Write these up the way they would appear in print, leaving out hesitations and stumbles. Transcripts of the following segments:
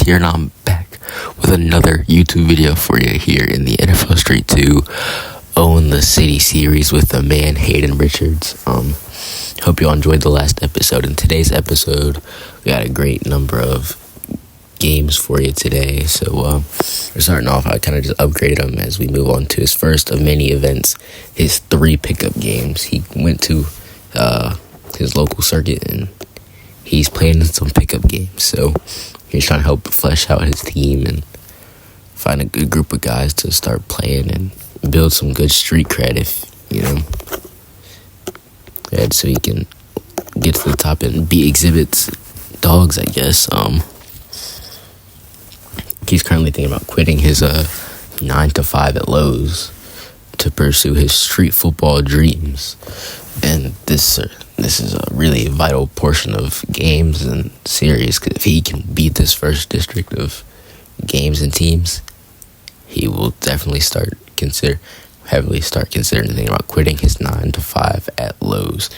here, and I'm back with another YouTube video for you here in the NFL Street 2 Own the City series with the man Hayden Richards. Hope you all enjoyed the last episode. In today's episode, we got a great number of games for you today. So we're starting off. I kind of just upgraded him as we move on to his first of many events, his 3 pickup games. He went to his local circuit and he's playing in some pickup games. So he's trying to help flesh out his team and find a good group of guys to start playing and build some good street cred, so he can get to the top and beat Exhibit's dogs, I guess. He's currently thinking about quitting his 9 to 5 at Lowe's to pursue his street football dreams. And this is a really vital portion of games and series, because if he can beat this first district of games and teams, he will definitely heavily start considering thinking about quitting his 9 to 5 at Lowe's.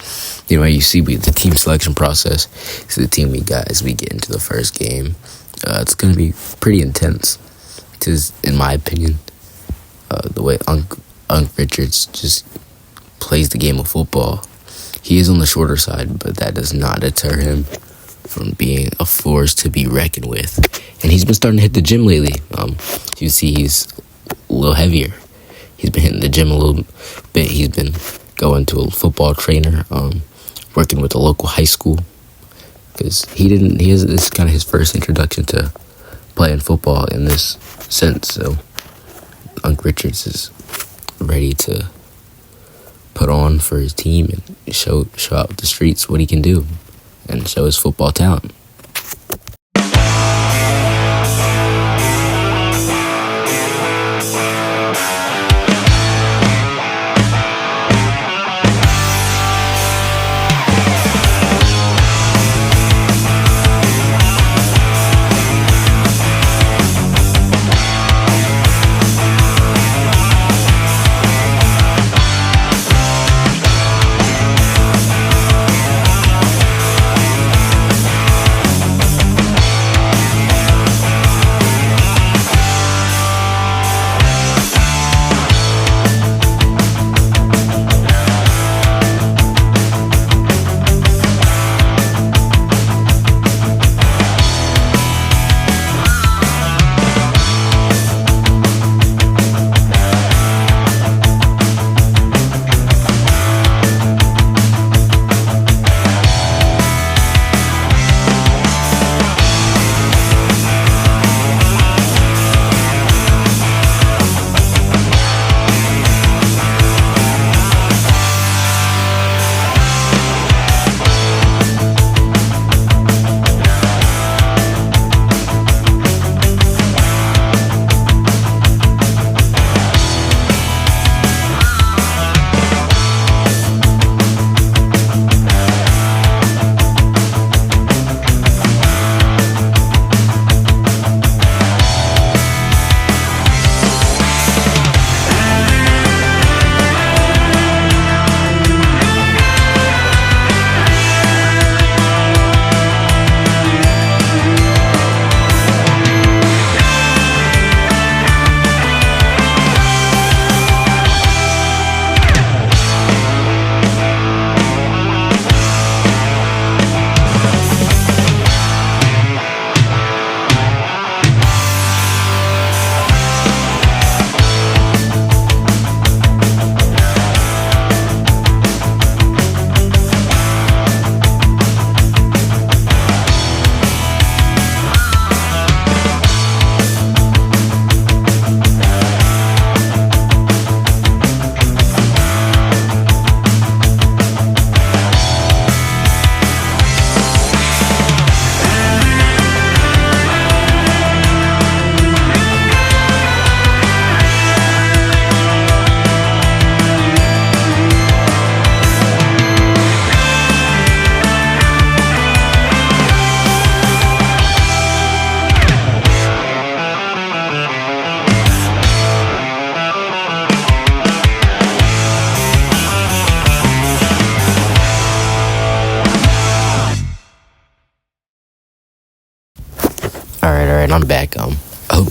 You see the team selection process. So the team we got as we get into the first game, it's going to be pretty intense. Because, in my opinion, the way Unc Richards just plays the game of football, he is on the shorter side, but that does not deter him from being a force to be reckoned with. And he's been starting to hit the gym lately. You see he's a little heavier. He's been hitting the gym a little bit. He's been going to a football trainer, working with a local high school, because this is kind of his first introduction to playing football in this sense. So Unc Richards is ready to put on for his team and show out the streets what he can do and show his football talent.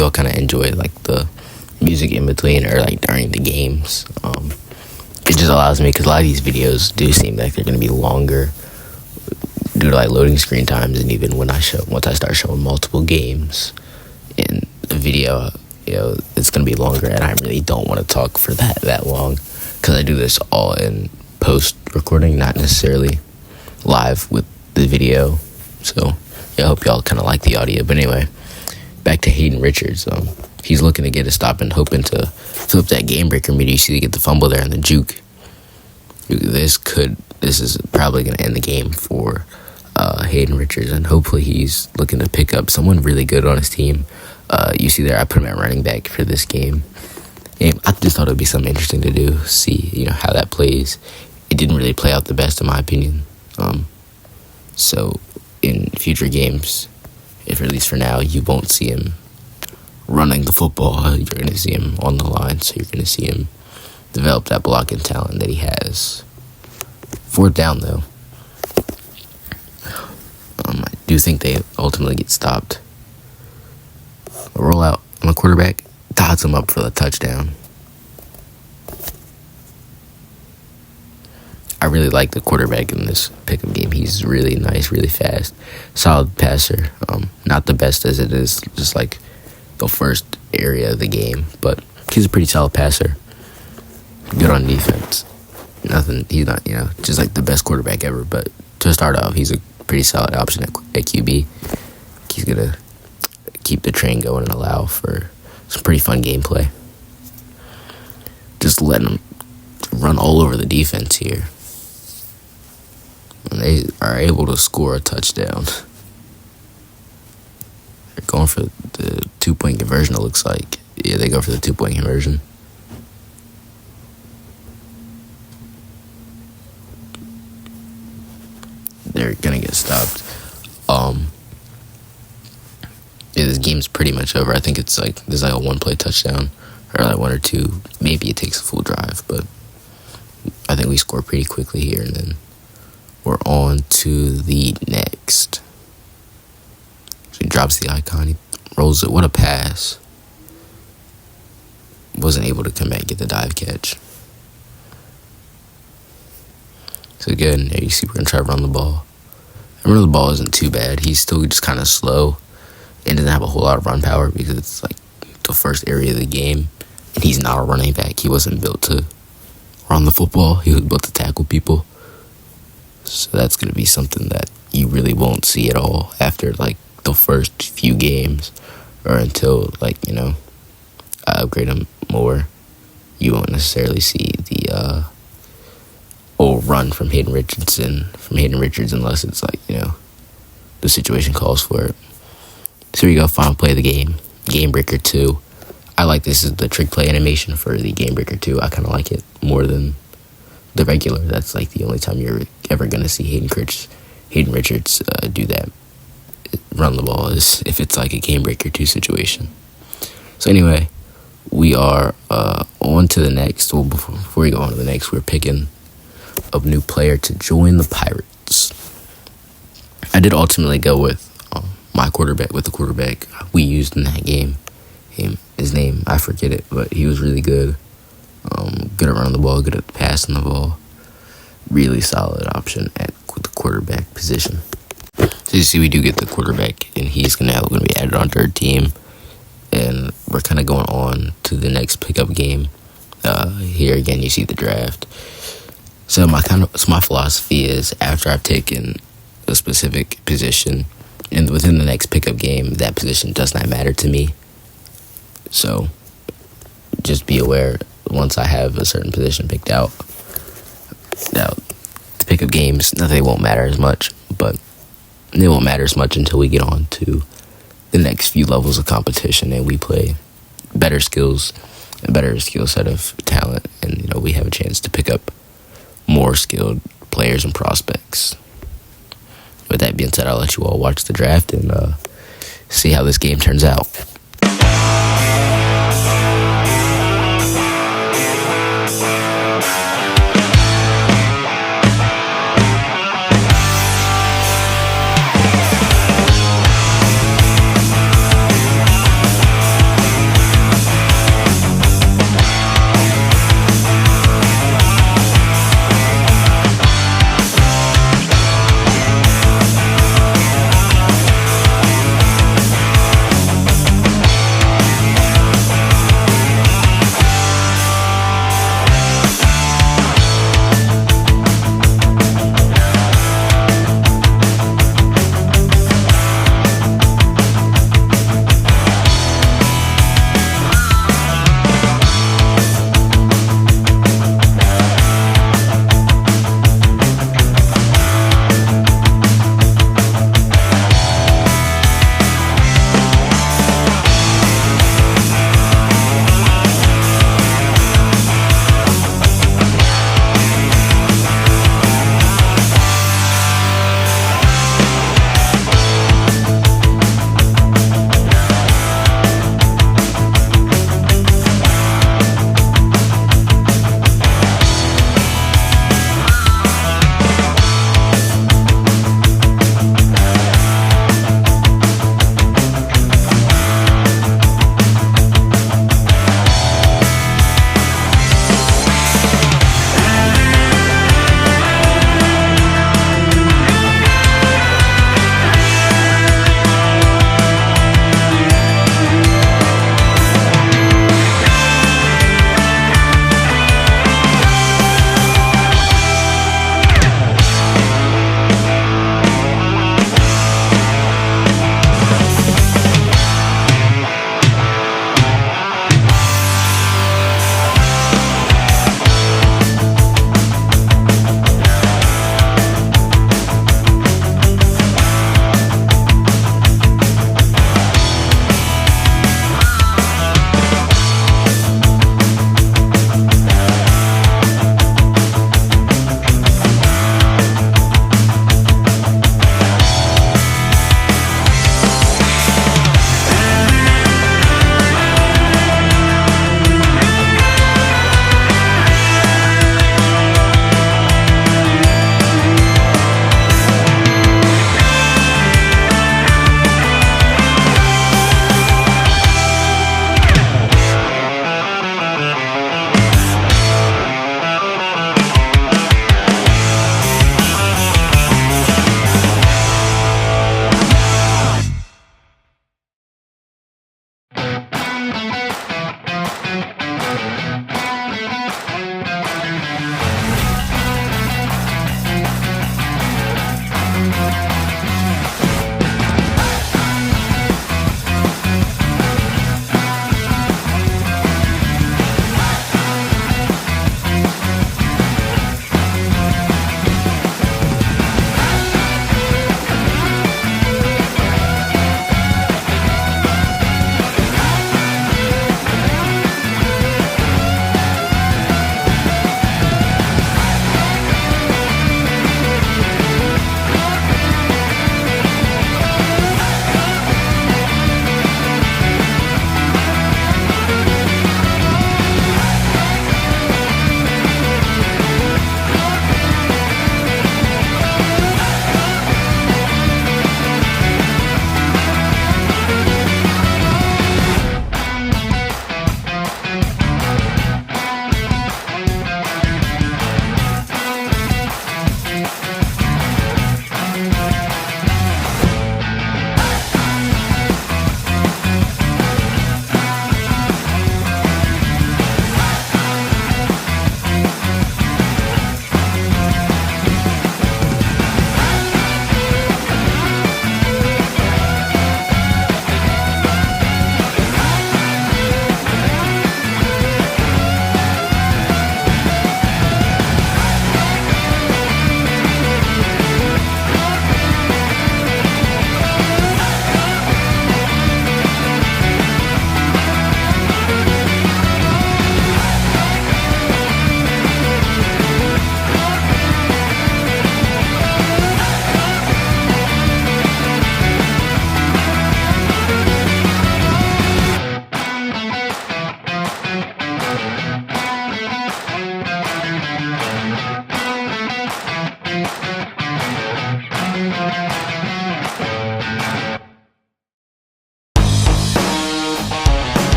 you all kind of enjoy like the music in between or like during the games. It just allows me, because a lot of these videos do seem like they're going to be longer due to like loading screen times, and even once I start showing multiple games in a video, it's going to be longer, and I really don't want to talk for that long, because I do this all in post recording, not necessarily live with the video. So I hope y'all kind of like the audio. But anyway, back to Hayden Richards. He's looking to get a stop and hoping to flip that game breaker meter. You see, to get the fumble there and the juke. This is probably going to end the game for Hayden Richards, and hopefully he's looking to pick up someone really good on his team. You see there, I put him at running back for this game. And I just thought it would be something interesting to do, see how that plays. It didn't really play out the best in my opinion. So in future games, if at least for now, you won't see him running the football. You're going to see him on the line, so you're going to see him develop that blocking talent that he has. Fourth down, though. I do think they ultimately get stopped. A rollout on the quarterback, dots him up for the touchdown. I really like the quarterback in this pickup game. He's really nice, really fast, solid passer. Not the best as it is just like the first area of the game, but he's a pretty solid passer. Good on defense. He's not, just like the best quarterback ever, but to start off, he's a pretty solid option at QB. He's going to keep the train going and allow for some pretty fun gameplay. Just letting him run all over the defense here. And they are able to score a touchdown. They're going for the 2-point conversion, it looks like. Yeah, they go for the 2-point conversion. They're gonna get stopped. Yeah, this game's pretty much over. I think it's like there's like a 1-play touchdown, or like 1 or 2. Maybe it takes a full drive, but I think we score pretty quickly here, and then we're on to the next. So he drops the icon, he rolls it. What a pass! Wasn't able to come back and get the dive catch. So again, there you see we're going to try to run the ball. I remember the ball isn't too bad. He's still just kind of slow and doesn't have a whole lot of run power because it's like the first area of the game. And he's not a running back. He wasn't built to run the football. He was built to tackle people. So that's going to be something that you really won't see at all after like the first few games, or until I upgrade him more. You won't necessarily see the old run from Hayden Richards unless it's like, the situation calls for it. So here you go, final play of the game. Game Breaker 2. I like this is the trick play animation for the Game Breaker 2. I kind of like it more than the regular. That's like the only time you're ever going to see Hayden Richards do that. Run the ball is if it's like a Game Breaker 2 situation. So anyway, we are on to the next. Well, before we go on to the next, we're picking a new player to join the Pirates. I did ultimately go with the quarterback we used in that game. His name, I forget it, but he was really good. Good at running the ball, good at passing the ball. Really solid option at the quarterback position. So you see, we do get the quarterback, and he's going to be added onto our team. And we're kind of going on to the next pickup game. Here again, you see the draft. So my philosophy is, after I've taken a specific position, and within the next pickup game, that position does not matter to me. So just be aware, once I have a certain position picked out, now the pickup games, they won't matter as much, but they won't matter as much until we get on to the next few levels of competition and we play better skills, a better skill set of talent, and we have a chance to pick up more skilled players and prospects. With that being said, I'll let you all watch the draft and see how this game turns out.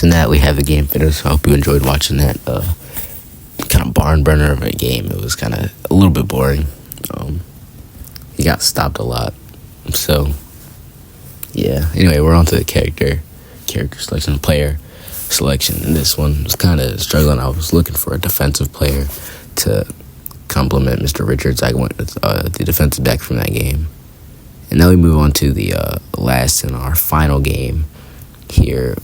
than that, we have the game finished. I hope you enjoyed watching that kind of barn burner of a game. It was kind of a little bit boring. He got stopped a lot. So, yeah. Anyway, we're on to the character selection, player selection. And this one was kind of struggling. I was looking for a defensive player to complement Mr. Richards. I went with the defensive back from that game. And now we move on to the last and our final game here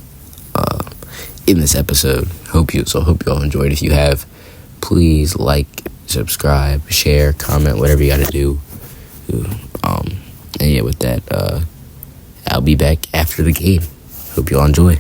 in this episode. Hope you all enjoyed. If you have, please like, subscribe, share, comment, whatever you got to do. And yeah, with that, I'll be back after the game. Hope you all enjoy.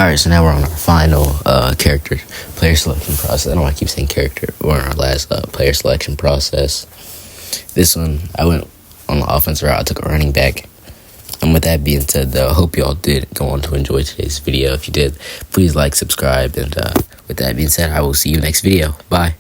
Alright, so now we're on our final character player selection process. I don't want to keep saying character. We're on our last player selection process. This one, I went on the offensive route. I took a running back. And with that being said, though, I hope y'all did go on to enjoy today's video. If you did, please like, subscribe, and with that being said, I will see you next video. Bye.